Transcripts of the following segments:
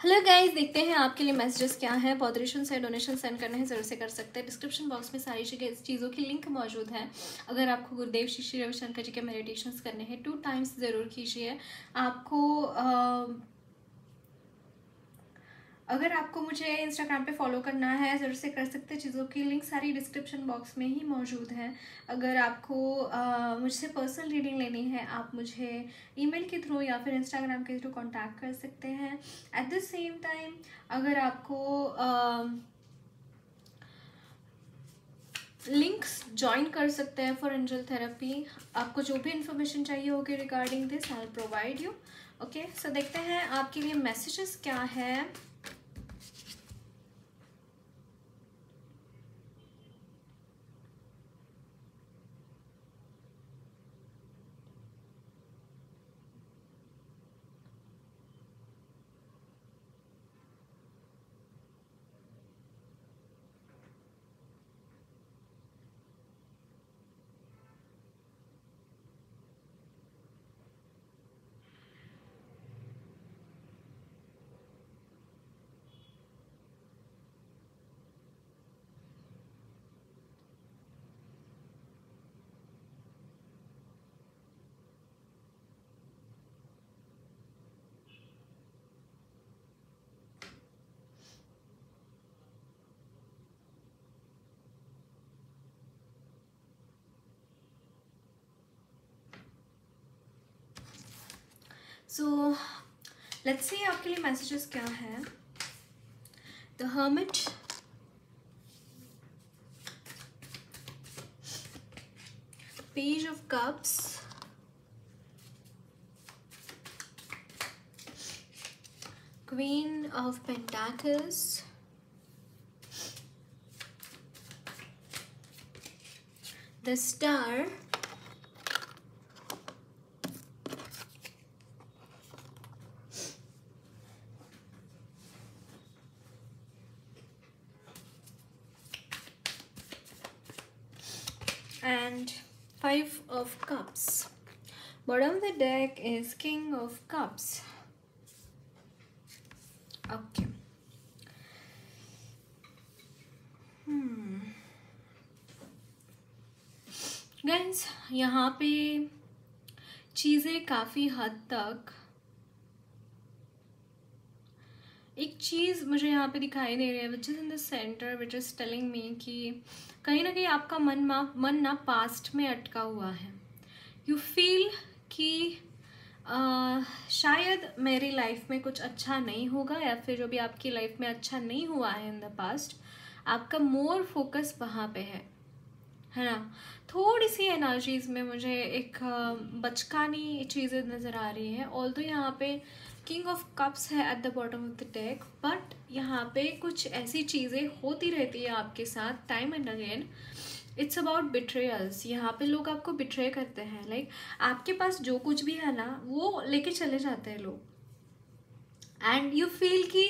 Hello guys, देखते हैं आपके लिए मैसेजेस क्या है। मॉडरेशन से डोनेशन सेंड करने हैं, जरूर से कर सकते हैं। डिस्क्रिप्शन बॉक्स में सारी चीज़ों की लिंक मौजूद है। अगर आपको गुरुदेव श्री रविशंकर जी के मेडिटेशंस करने हैं 2 टाइम्स ज़रूर कीजिए। अगर आपको मुझे इंस्टाग्राम पे फॉलो करना है, ज़रूर से कर सकते हैं। चीज़ों की लिंक सारी डिस्क्रिप्शन बॉक्स में ही मौजूद है। अगर आपको मुझसे पर्सनल रीडिंग लेनी है, आप मुझे ईमेल के थ्रू या फिर इंस्टाग्राम के थ्रू कांटेक्ट कर सकते हैं। एट द सेम टाइम अगर आपको लिंक्स ज्वाइन कर सकते हैं फॉर एंजल थेरेपी। आपको जो भी इंफॉर्मेशन चाहिए होगी regarding this, I will provide you. Okay, so देखते हैं आपके लिए मैसेजेस क्या है। सो लेट्स सी आपके लिए मैसेजेस क्या है। The hermit, page of cups, queen of pentacles, the star, and 5 of cups. Bottom of the deck is king of cups. Okay. Guys, यहाँ पे चीज़ें काफ़ी हद तक, एक चीज़ मुझे यहाँ पे दिखाई दे रही है which is in the centre, which is telling me कि कहीं ना कहीं आपका मन ना पास्ट में अटका हुआ है। यू फील कि शायद मेरी लाइफ में कुछ अच्छा नहीं होगा, या फिर जो भी आपकी लाइफ में अच्छा नहीं हुआ है इन द पास्ट, आपका मोर फोकस वहाँ पे है ना। थोड़ी सी एनर्जीज में मुझे एक बचकानी चीज़ें नज़र आ रही है। ऑल्दो यहाँ पे किंग ऑफ कप्स है at the bottom of the deck, but यहाँ पे कुछ ऐसी चीज़ें होती रहती है आपके साथ time and again. It's about betrayals. यहाँ पे लोग आपको बिट्रे करते हैं। लाइक आपके पास जो कुछ भी है ना, वो लेके चले जाते हैं लोग, एंड यू फील कि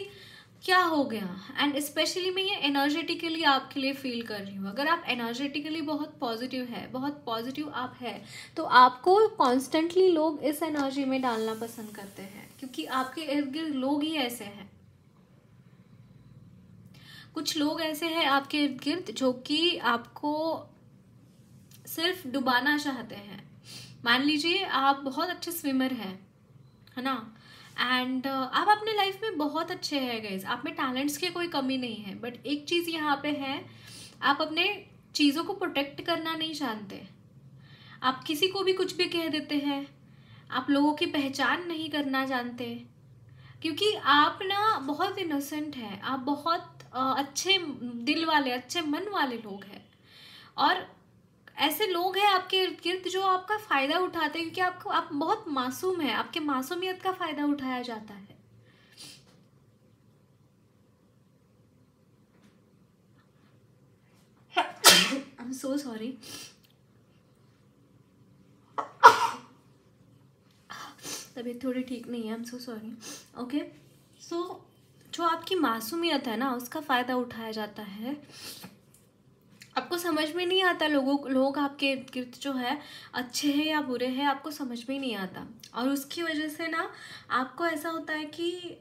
क्या हो गया। एंड स्पेशली मैं ये एनर्जेटिकली आपके लिए फील कर रही हूँ। अगर आप एनर्जेटिकली बहुत पॉजिटिव है, बहुत पॉजिटिव आप है, तो आपको कॉन्स्टेंटली लोग इस एनर्जी में डालना पसंद करते हैं, क्योंकि आपके इर्द गिर्द लोग ही ऐसे हैं। कुछ लोग ऐसे हैं आपके इर्द गिर्द जो कि आपको सिर्फ डुबाना चाहते हैं। मान लीजिए आप बहुत अच्छे स्विमर हैं, है ना, एंड आप अपने लाइफ में बहुत अच्छे हैं गाइस, आप में टैलेंट्स की कोई कमी नहीं है, बट एक चीज़ यहाँ पे है, आप अपने चीज़ों को प्रोटेक्ट करना नहीं जानते। आप किसी को भी कुछ भी कह देते हैं, आप लोगों की पहचान नहीं करना जानते, क्योंकि आप ना बहुत इनोसेंट हैं, आप बहुत अच्छे दिल वाले, अच्छे मन वाले लोग हैं। और ऐसे लोग हैं आपके इर्द गिर्द जो आपका फ़ायदा उठाते हैं, क्योंकि आप बहुत मासूम हैं, आपके मासूमियत का फ़ायदा उठाया जाता है। आई एम सो सॉरी, तबीयत थोड़ी ठीक नहीं है, I am so sorry. Okay, so जो आपकी मासूमियत है ना, उसका फ़ायदा उठाया जाता है। आपको समझ में नहीं आता लोग आपके इर्द गिर्द जो है अच्छे हैं या बुरे हैं, आपको समझ में नहीं आता। और उसकी वजह से ना आपको ऐसा होता है कि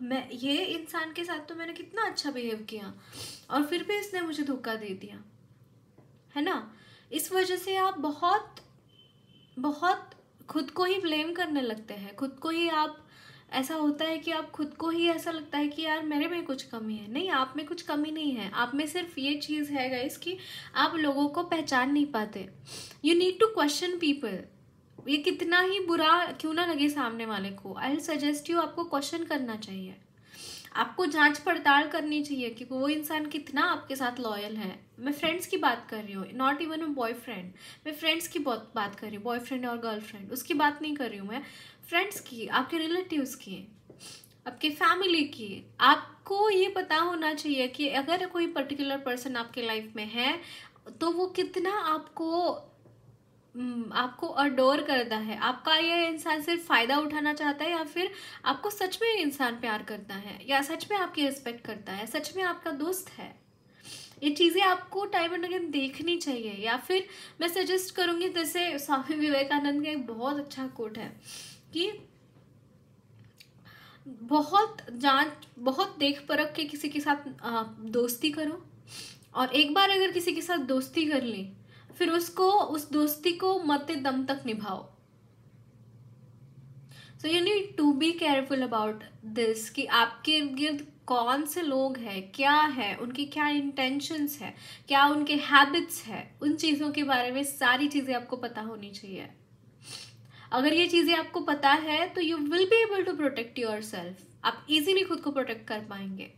मैं ये इंसान के साथ तो मैंने कितना अच्छा बिहेव किया और फिर भी इसने मुझे धोखा दे दिया, है ना। इस वजह से आप बहुत बहुत खुद को ही ब्लेम करने लगते हैं, खुद को ही आप, ऐसा होता है कि आप खुद को ही ऐसा लगता है कि यार मेरे में कुछ कमी है। नहीं, आप में कुछ कमी नहीं है, आप में सिर्फ ये चीज़ है गाइस कि आप लोगों को पहचान नहीं पाते। You need to question people. ये कितना ही बुरा क्यों ना लगे सामने वाले को, आई विल सजेस्ट यू, आपको क्वेश्चन करना चाहिए, आपको जांच पड़ताल करनी चाहिए कि वो इंसान कितना आपके साथ लॉयल है। मैं फ्रेंड्स की बात कर रही हूँ, नॉट इवन अ बॉयफ्रेंड, मैं फ्रेंड्स की बात कर रही हूँ, बॉयफ्रेंड और गर्लफ्रेंड उसकी बात नहीं कर रही हूँ मैं, फ्रेंड्स की, आपके रिलेटिव्स की, आपके फैमिली की। आपको ये पता होना चाहिए कि अगर कोई पर्टिकुलर पर्सन आपके लाइफ में है तो वो कितना आपको अडोर करता है, आपका ये इंसान सिर्फ फायदा उठाना चाहता है या फिर आपको सच में इंसान प्यार करता है या सच में आपकी रिस्पेक्ट करता है, सच में आपका दोस्त है। ये चीज़ें आपको टाइम एंड अगेन देखनी चाहिए। या फिर मैं सजेस्ट करूँगी, जैसे स्वामी विवेकानंद का एक बहुत अच्छा कोट है कि बहुत देख परख के किसी के साथ दोस्ती करो, और एक बार अगर किसी के साथ दोस्ती कर ली फिर उस दोस्ती को मरते दम तक निभाओ। So you need to be careful about this कि आपके इर्द गिर्द कौन से लोग हैं, क्या है, उनकी क्या इंटेंशंस है, क्या उनके हैबिट्स है, उन चीज़ों के बारे में सारी चीज़ें आपको पता होनी चाहिए। अगर ये चीज़ें आपको पता है तो you will be able to protect yourself, आप इजीली खुद को प्रोटेक्ट कर पाएंगे।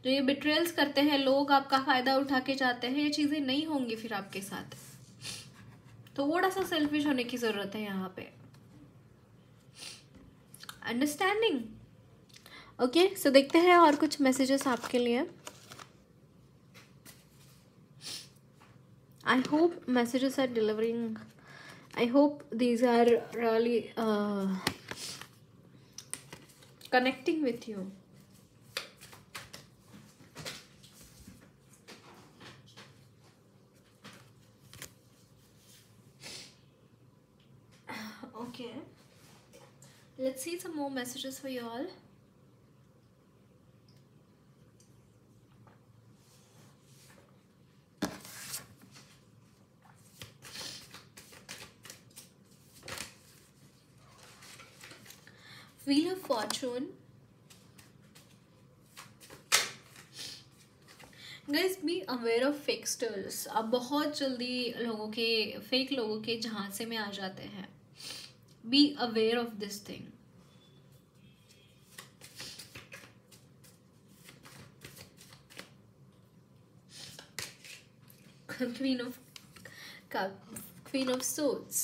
जो ये बिट्रेल्स करते हैं लोग, आपका फायदा उठा के जाते हैं, ये चीज़ें नहीं होंगी फिर आपके साथ। थोड़ा सा सेल्फिश होने की ज़रूरत है यहाँ पे, अंडरस्टैंडिंग। ओके, सो देखते हैं और कुछ मैसेजेस आपके लिए। I hope messages are delivering, I hope these are really connecting with you. Okay, let's see some more messages for you all. Wheel of Fortune. Guys, be aware of fakesters. आप बहुत जल्दी fake लोगों के झांसे में आ जाते हैं। Be aware of this thing. Queen of Swords.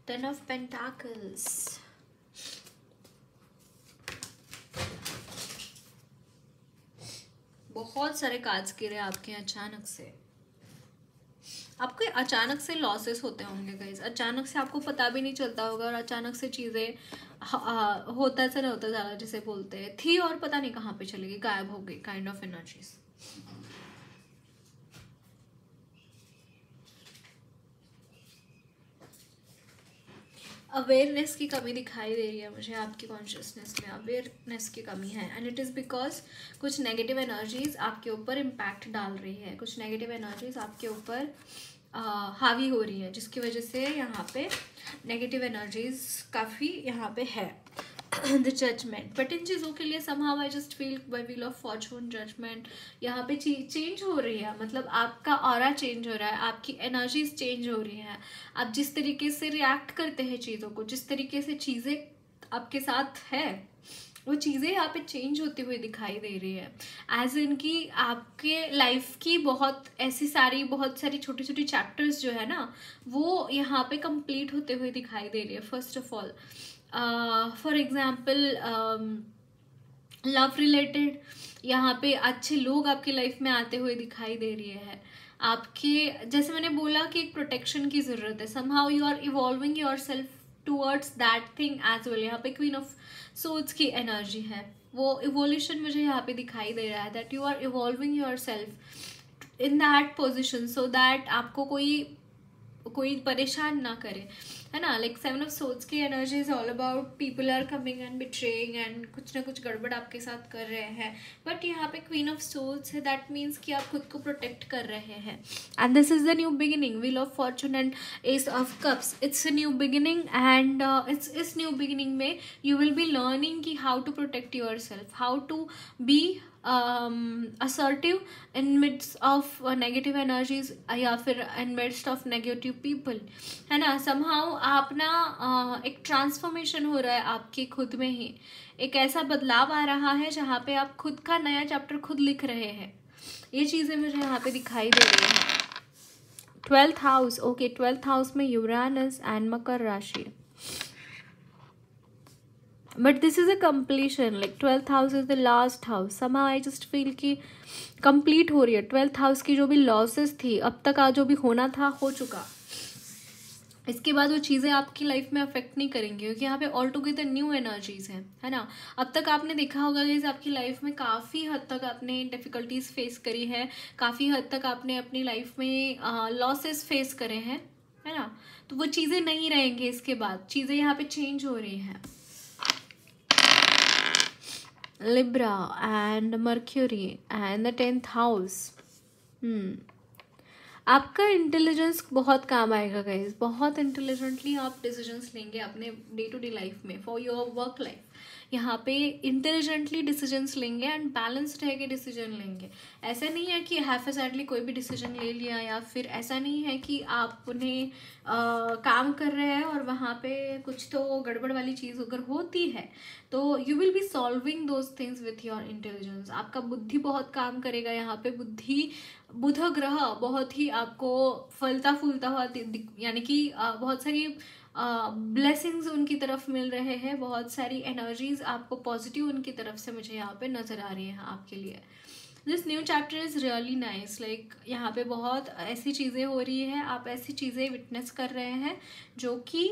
Ten of Pentacles. बहुत सारे कार्ड्स गिरे आपके अचानक से। आपको अचानक से लॉसेस होते होंगे गाइस, अचानक से आपको पता भी नहीं चलता होगा और अचानक से चीज़ें होता चला होता ज़्यादा जिसे बोलते हैं थी और पता नहीं कहाँ पे चली गई, गायब हो गई, काइंड ऑफ एनर्जीज। अवेयरनेस की कमी दिखाई दे रही है मुझे आपकी कॉन्शियसनेस में, अवेयरनेस की कमी है एंड इट इज़ बिकॉज कुछ नेगेटिव एनर्जीज आपके ऊपर इम्पैक्ट डाल रही है, कुछ नेगेटिव एनर्जीज आपके ऊपर हावी हो रही है, जिसकी वजह से यहाँ पे नेगेटिव एनर्जीज काफ़ी यहाँ पे है। द जजमेंट, बट इन चीज़ों के लिए somehow I just feel by wheel of fortune judgement यहाँ पे चेंज हो रही है, मतलब आपका ऑरा चेंज हो रहा है, आपकी एनर्जीज चेंज हो रही हैं, आप जिस तरीके से रिएक्ट करते हैं चीज़ों को, जिस तरीके से चीज़ें आपके साथ है वो चीज़ें यहाँ पे चेंज होती हुई दिखाई दे रही है। एज इन कि आपके लाइफ की बहुत सारी छोटी छोटी चैप्टर्स जो है ना वो यहाँ पे कंप्लीट होते हुए दिखाई दे रही है। First of all for example love related यहाँ पे अच्छे लोग आपकी लाइफ में आते हुए दिखाई दे रही है। आपके जैसे मैंने बोला कि एक प्रोटेक्शन की ज़रूरत है, somehow you are evolving yourself towards that thing as well. यहाँ पे क्वीन ऑफ सोर्ड्स की एनर्जी है, वो इवोल्यूशन मुझे यहाँ पे दिखाई दे रहा है, that you are evolving yourself in that position so that आपको कोई परेशान ना करे, है ना। लाइक 7 ऑफ सोर्ड्स की energy is all about people are coming and betraying and कुछ ना कुछ गड़बड़ आपके साथ कर रहे हैं, बट यहाँ पे क्वीन ऑफ सोर्ड्स है, दैट मीन्स कि आप खुद को प्रोटेक्ट कर रहे हैं and this is the new beginning. Wheel of fortune and ace of cups, it's a new beginning and इस न्यू बिगिनिंग में यू विल बी लर्निंग कि how to protect yourself, how to be assertive in midst of negative energies या फिर in midst of negative people, है ना। somehow आप ना एक ट्रांसफॉर्मेशन हो रहा है आपके खुद में ही, एक ऐसा बदलाव आ रहा है जहाँ पे आप खुद का नया चैप्टर खुद लिख रहे हैं। ये चीज़ें मुझे यहाँ पे दिखाई दे रही हैं। 12th house, okay 12th house में यूरानस एंड मकर राशि, but this is a completion, like 12th house is the last house. somehow I just feel कि कंप्लीट हो रही है 12th हाउस की जो भी लॉसेस थी अब तक, आज जो भी होना था हो चुका, इसके बाद वो चीज़ें आपकी लाइफ में अफेक्ट नहीं करेंगी, क्योंकि यहाँ पे ऑल टुगेदर न्यू एनर्जीज हैं, है ना। अब तक आपने देखा होगा कि आपकी लाइफ में काफ़ी हद तक आपने डिफ़िकल्टीज फेस करी है, काफ़ी हद तक आपने अपनी लाइफ में लॉसेस फेस करे हैं, है ना। तो वो चीज़ें नहीं रहेंगी, इसके बाद चीज़ें यहाँ पे चेंज हो रही हैं। Libra and Mercury and the 10th house. आपका इंटेलिजेंस बहुत काम आएगा गाइज, बहुत इंटेलिजेंटली आप डिसीजंस लेंगे अपने डे टू डे लाइफ में फॉर योर वर्क लाइफ। यहाँ पे इंटेलिजेंटली डिसीजंस लेंगे एंड बैलेंस्ड रह के डिसीजन लेंगे। ऐसा नहीं है कि हैफेजर्डली कोई भी डिसीजन ले लिया, या फिर ऐसा नहीं है कि आपने काम कर रहे हैं और वहाँ पे कुछ तो गड़बड़ वाली चीज़ अगर होती है तो you will be solving those things with your intelligence. आपका बुद्धि बहुत काम करेगा यहाँ पे, बुध ग्रह बहुत ही आपको फलता फूलता हुआ यानी कि बहुत सारी ब्लेसिंग्स उनकी तरफ मिल रहे हैं, बहुत सारी एनर्जीज आपको पॉजिटिव उनकी तरफ से मुझे यहाँ पे नज़र आ रही हैं आपके लिए। This new chapter is really nice, like यहाँ पे बहुत ऐसी चीज़ें हो रही है, आप ऐसी चीज़ें विटनेस कर रहे हैं जो कि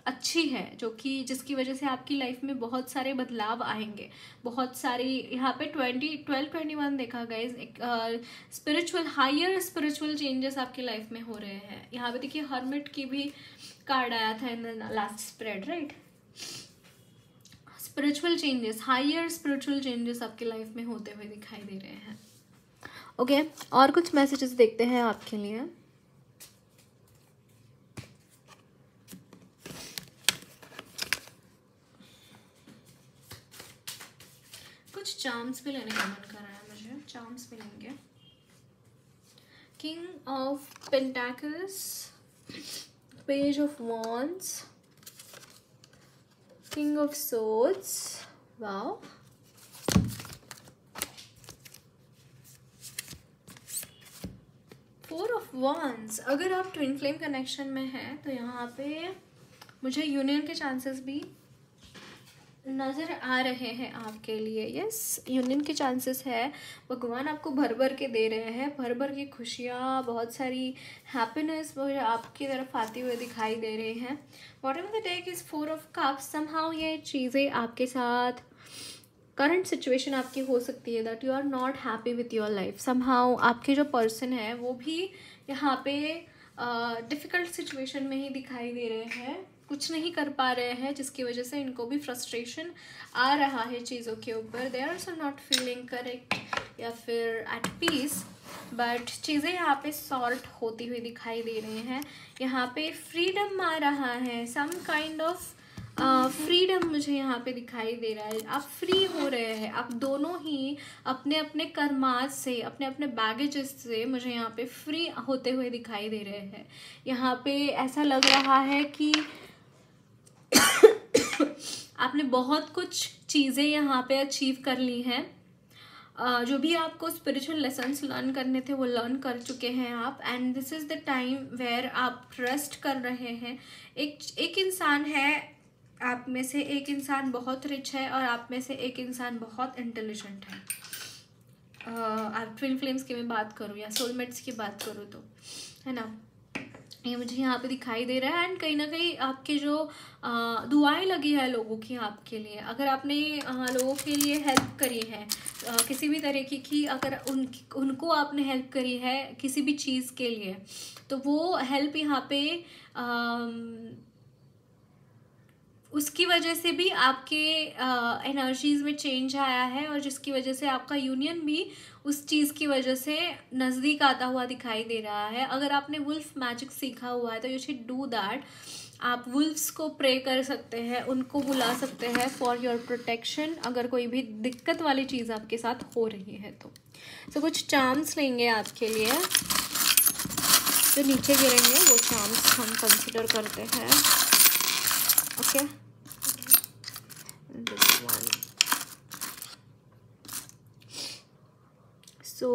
अच्छी है, जो कि जिसकी वजह से आपकी लाइफ में बहुत सारे बदलाव आएंगे, बहुत सारी यहाँ पे 12-21 देखा गाइज, एक स्पिरिचुअल हायर स्पिरिचुअल चेंजेस आपकी लाइफ में हो रहे हैं। यहाँ पे देखिए हर्मिट की भी कार्ड आया था in the last spread, right. Spiritual changes, higher spiritual changes आपकी लाइफ में होते हुए दिखाई दे रहे हैं। ओके, और कुछ मैसेजेस देखते हैं आपके लिए। कुछ चार्म्स भी लेने का मन कर रहा है मुझे, चार्म्स भी लेंगे। King of pentacles, page of wands, king of swords, wow, four of wands. अगर आप ट्विन फ्लेम कनेक्शन में हैं तो यहाँ पे मुझे यूनियन के चांसेस भी नज़र आ रहे हैं आपके लिए। यस, यूनियन के चांसेस है, भगवान आपको भर भर के दे रहे हैं, भर भर की खुशियाँ, बहुत सारी हैप्पीनेस मुझे आपकी तरफ आती हुए दिखाई दे रही हैं। Whatever the take is 4 of cups. Somehow ये चीज़ें आपके साथ, करंट सिचुएशन आपकी हो सकती है that you are not happy with your life. Somehow आपके जो पर्सन है वो भी यहाँ पे डिफ़िकल्ट सिचुएशन में ही दिखाई दे रहे हैं, कुछ नहीं कर पा रहे हैं, जिसकी वजह से इनको भी फ्रस्ट्रेशन आ रहा है चीज़ों के ऊपर। They are also not feeling correct या फिर एट पीस, बट चीज़ें यहाँ पे सॉर्ट होती हुई दिखाई दे रही हैं। यहाँ पे फ्रीडम आ रहा है, सम काइंड ऑफ फ्रीडम मुझे यहाँ पे दिखाई दे रहा है। आप फ्री हो रहे हैं, आप दोनों ही अपने अपने कर्मात से, अपने अपने बैगेजेस से मुझे यहाँ पे फ्री होते हुए दिखाई दे रहे हैं। यहाँ पे ऐसा लग रहा है कि आपने बहुत कुछ चीज़ें यहाँ पे अचीव कर ली हैं, जो भी आपको स्पिरिचुअल लेसन्स लर्न करने थे वो लर्न कर चुके हैं आप, and this is the time where आप रेस्ट कर रहे हैं। एक इंसान है, आप में से एक इंसान बहुत रिच है और आप में से एक इंसान बहुत इंटेलिजेंट है। आप ट्विन फ्लेम्स की मैं बात करूँ या सोलमेट्स की बात करूँ तो, है ना। ये मुझे यहाँ पे दिखाई दे रहा है। एंड कहीं ना कहीं आपके जो दुआएं लगी है लोगों की आपके लिए, अगर आपने लोगों के लिए हेल्प करी है किसी भी तरीके की, अगर उनको आपने हेल्प करी है किसी भी चीज़ के लिए, तो वो हेल्प यहाँ पे उसकी वजह से भी आपके एनर्जीज़ में चेंज आया है, और जिसकी वजह से आपका यूनियन भी उस चीज़ की वजह से नज़दीक आता हुआ दिखाई दे रहा है। अगर आपने वुल्फ मैजिक सीखा हुआ है तो यू शुड डू दैट। आप वुल्फ्स को प्रे कर सकते हैं, उनको बुला सकते हैं फॉर योर प्रोटेक्शन, अगर कोई भी दिक्कत वाली चीज़ आपके साथ हो रही है तो कुछ चार्म्स लेंगे आपके लिए, जो नीचे गिरेंगे वो चार्म्स हम कंसिडर करते हैं। Okay, this one. So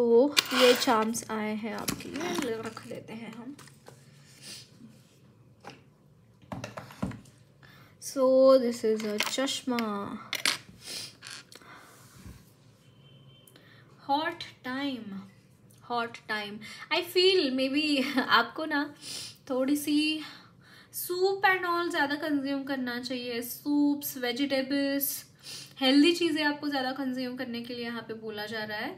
ये चार्म्स आए हैं आपके लिए, रख लेते हैं हम। So this is a चश्मा। Hot time I feel may be आपको ना थोड़ी सी सूप एंड ऑल ज़्यादा कंज्यूम करना चाहिए। सूप्स, वेजिटेबल्स, हेल्दी चीज़ें आपको ज़्यादा कंज्यूम करने के लिए यहाँ पे बोला जा रहा है।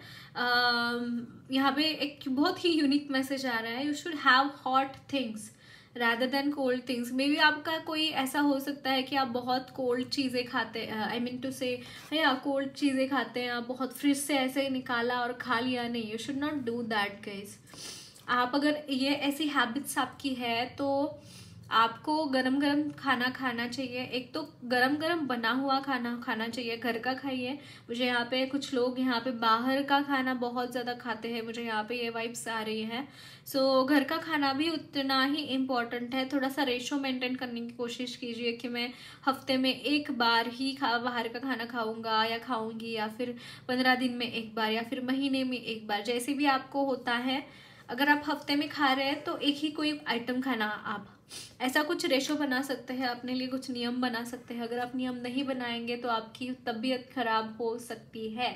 यहाँ पे एक बहुत ही यूनिक मैसेज आ रहा है, you should have hot things rather than cold things. May be आपका कोई ऐसा हो सकता है कि आप बहुत कोल्ड चीज़ें खाते, आई मीन टू से या कोल्ड चीज़ें खाते हैं, आप बहुत फ्रिज से ऐसे निकाला और खा लिया। नहीं, you should not do that guys. आप अगर ये ऐसी हैबिट्स आपकी है तो आपको गरम गरम खाना खाना चाहिए। एक तो गरम गरम बना हुआ खाना खाना चाहिए, घर का खाइए। मुझे यहाँ पे कुछ लोग यहाँ पे बाहर का खाना बहुत ज़्यादा खाते हैं, मुझे यहाँ पे ये वाइब्स आ रही है। सो घर का खाना भी उतना ही इम्पॉर्टेंट है। थोड़ा सा रेशो मेंटेन करने की कोशिश कीजिए कि मैं हफ्ते में एक बार ही बाहर का खाना खाऊंगा या खाऊंगी, या फिर 15 दिन में एक बार, या फिर महीने में एक बार, जैसे भी आपको होता है। अगर आप हफ्ते में खा रहे हैं तो एक ही कोई आइटम खाना, आप ऐसा कुछ रेशो बना सकते हैं, अपने लिए कुछ नियम बना सकते हैं। अगर आप नियम नहीं बनाएंगे तो आपकी तबीयत खराब हो सकती है।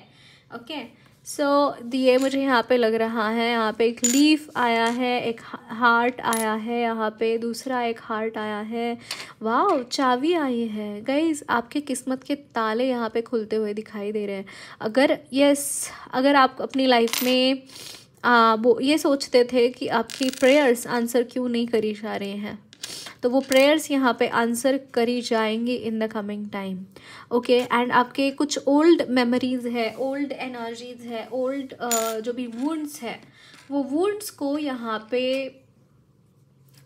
ओके, सो ये मुझे यहाँ पे लग रहा है, यहाँ पे एक लीफ आया है, एक हार्ट आया है, यहाँ पे दूसरा एक हार्ट आया है। वाह, चाबी आई है गाइज। आपके किस्मत के ताले यहाँ पे खुलते हुए दिखाई दे रहे हैं। अगर आप अपनी लाइफ में वो ये सोचते थे कि आपकी प्रेयर्स आंसर क्यों नहीं करी जा रहे हैं, तो वो प्रेयर्स यहाँ पे आंसर करी जाएंगी in the coming time. Okay, and आपके कुछ ओल्ड मेमोरीज है, ओल्ड एनर्जीज है, ओल्ड जो भी वुंड्स है, वो वुंड्स को यहाँ पे,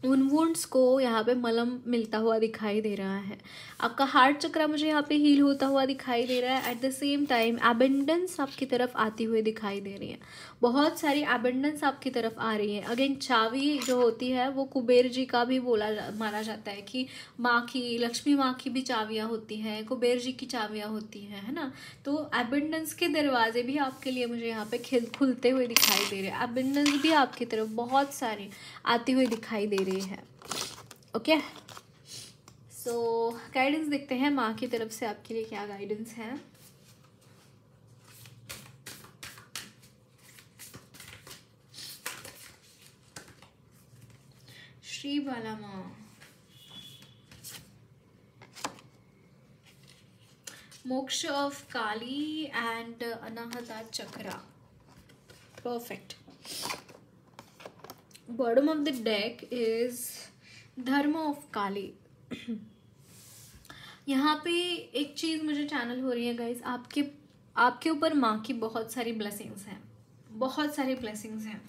उन वुंड्स को यहाँ पे मलम मिलता हुआ दिखाई दे रहा है। आपका हार्ट चक्रा मुझे यहाँ पे हील होता हुआ दिखाई दे रहा है। At the same time abundance आपकी तरफ आती हुई दिखाई दे रही है, बहुत सारी एबंडेंस आपकी तरफ आ रही है। अगेन, चाबी जो होती है वो कुबेर जी का भी माना जाता है कि माँ की, लक्ष्मी माँ की भी चाबियाँ होती हैं, कुबेर जी की चाबियाँ होती हैं, है ना। तो एबंडेंस के दरवाजे भी आपके लिए मुझे यहाँ पे खुलते हुए दिखाई दे रहे हैं। एबंडेंस भी आपकी तरफ बहुत सारी आती हुई दिखाई दे रही है। ओके, सो गाइडेंस देखते हैं माँ की तरफ से आपके लिए क्या गाइडेंस है। श्री बाला माँ, मोक्ष of Kali and Anahata chakra. Perfect. Bottom of the deck is धर्म ऑफ काली। यहाँ पे एक चीज़ मुझे चैनल हो रही है गाइज, आपके ऊपर माँ की बहुत सारी ब्लेसिंग्स हैं, बहुत सारी ब्लेसिंग्स हैं।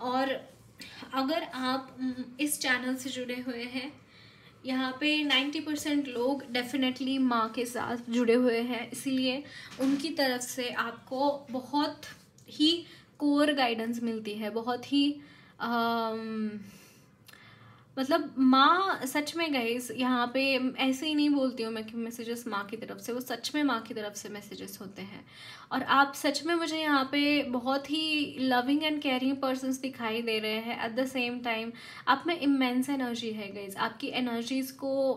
और अगर आप इस चैनल से जुड़े हुए हैं, यहाँ पे 90% लोग डेफिनेटली माँ के साथ जुड़े हुए हैं, इसीलिए उनकी तरफ से आपको बहुत ही कोर गाइडेंस मिलती है, बहुत ही मतलब माँ सच में गाइस, यहाँ पे ऐसे ही नहीं बोलती हूँ मैं कि मैसेजेस माँ की तरफ से, वो सच में माँ की तरफ से मैसेजेस होते हैं। और आप सच में मुझे यहाँ पे बहुत ही लविंग एंड केयरिंग पर्सन्स दिखाई दे रहे हैं। एट द सेम टाइम आप में इमेंस एनर्जी है गाइस। आपकी एनर्जीज़ को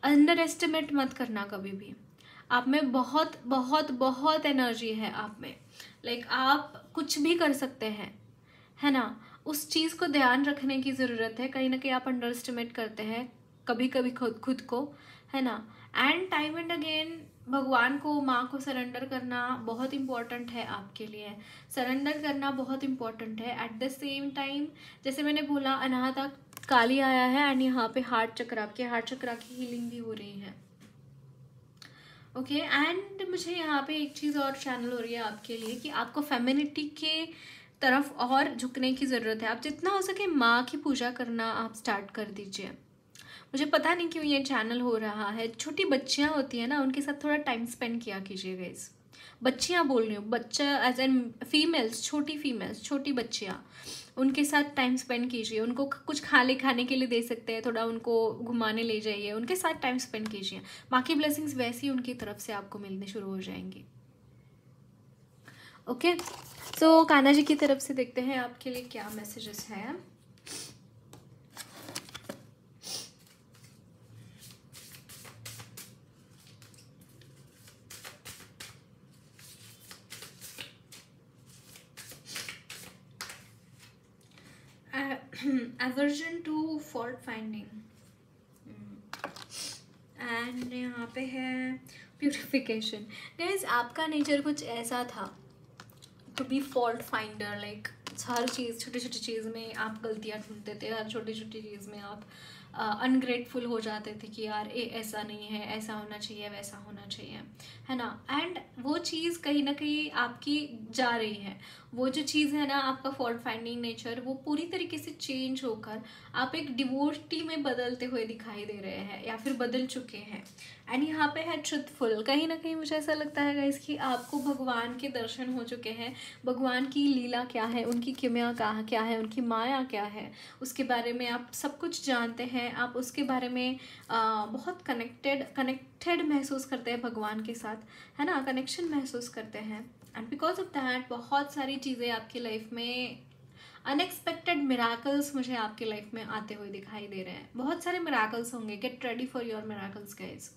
अंडर एस्टिमेट मत करना कभी भी। आप में बहुत बहुत बहुत एनर्जी है आप में, लाइक आप कुछ भी कर सकते हैं, है ना। उस चीज़ को ध्यान रखने की ज़रूरत है। कहीं ना कहीं आप अंडर एस्टिमेट करते हैं कभी कभी खुद को, है ना। एंड टाइम एंड अगेन भगवान को, माँ को सरेंडर करना बहुत इम्पॉर्टेंट है आपके लिए। सरेंडर करना बहुत इम्पॉर्टेंट है। एट द सेम टाइम जैसे मैंने बोला, अनाहता काली आया है एंड यहाँ पे हार्ट चक्र, आपके हार्ट चक्र की हीलिंग भी हो रही है। ओके एंड मुझे यहाँ पे एक चीज़ और चैनल हो रही है आपके लिए कि आपको फेमिनिटी के तरफ और झुकने की ज़रूरत है। आप जितना हो सके माँ की पूजा करना आप स्टार्ट कर दीजिए। मुझे पता नहीं क्यों ये चैनल हो रहा है। छोटी बच्चियाँ होती है ना, उनके साथ थोड़ा टाइम स्पेंड किया कीजिएगा। इस बच्चियाँ बोल रही हूँ, बच्चा एज एन फीमेल्स, छोटी बच्चियाँ, उनके साथ टाइम स्पेंड कीजिए। उनको कुछ खाने के लिए दे सकते हैं, थोड़ा उनको घुमाने ले जाइए, उनके साथ टाइम स्पेंड कीजिए। माँ की ब्लेसिंग्स वैसे ही उनकी तरफ से आपको मिलने शुरू हो जाएंगी। ओके सो कान्हा जी की तरफ से देखते हैं आपके लिए क्या मैसेजेस हैं। aversion to fault finding and यहाँ पे है प्यूरिफिकेशन। गाइस आपका नेचर कुछ ऐसा था to be fault finder, like हर चीज़, छोटी छोटी चीज़ में आप गलतियाँ ढूंढते थे, हर छोटी छोटी चीज़ में आप अनग्रेटफुल हो जाते थे कि यार ये ऐसा नहीं है, ऐसा होना चाहिए, वैसा होना चाहिए, है ना। एंड वो चीज़ कहीं ना कहीं आपकी जा रही है। वो जो चीज़ है ना, आपका फॉल्ट फाइंडिंग नेचर, वो पूरी तरीके से चेंज होकर आप एक डिवोटी में बदलते हुए दिखाई दे रहे हैं या फिर बदल चुके हैं। एंड यहाँ पे है ट्रुथफुल। कहीं ना कहीं मुझे ऐसा लगता है गाइस कि आपको भगवान के दर्शन हो चुके हैं। भगवान की लीला क्या है, उनकी किमिया क्या है, उनकी माया क्या है, उसके बारे में आप सब कुछ जानते हैं। आप उसके बारे में बहुत कनेक्टेड महसूस करते हैं भगवान के साथ, है ना, कनेक्शन महसूस करते हैं। एंड बिकॉज ऑफ दैट बहुत सारी चीज़ें आपकी लाइफ में, अनएक्सपेक्टेड मिराकल्स मुझे आपकी लाइफ में आते हुए दिखाई दे रहे हैं। बहुत सारे मिराकल्स होंगे। Get ready for your miracles guys.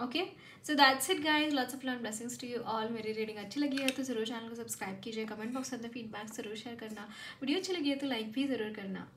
Okay so that's it guys, lots of love and blessings to you all. मेरी रीडिंग अच्छी लगी है तो ज़रूर चैनल को सब्सक्राइब कीजिए, कमेंट बॉक्स में अपना फीडबैक ज़रूर शेयर करना, वीडियो अच्छी लगी है तो लाइक भी ज़रूर करना।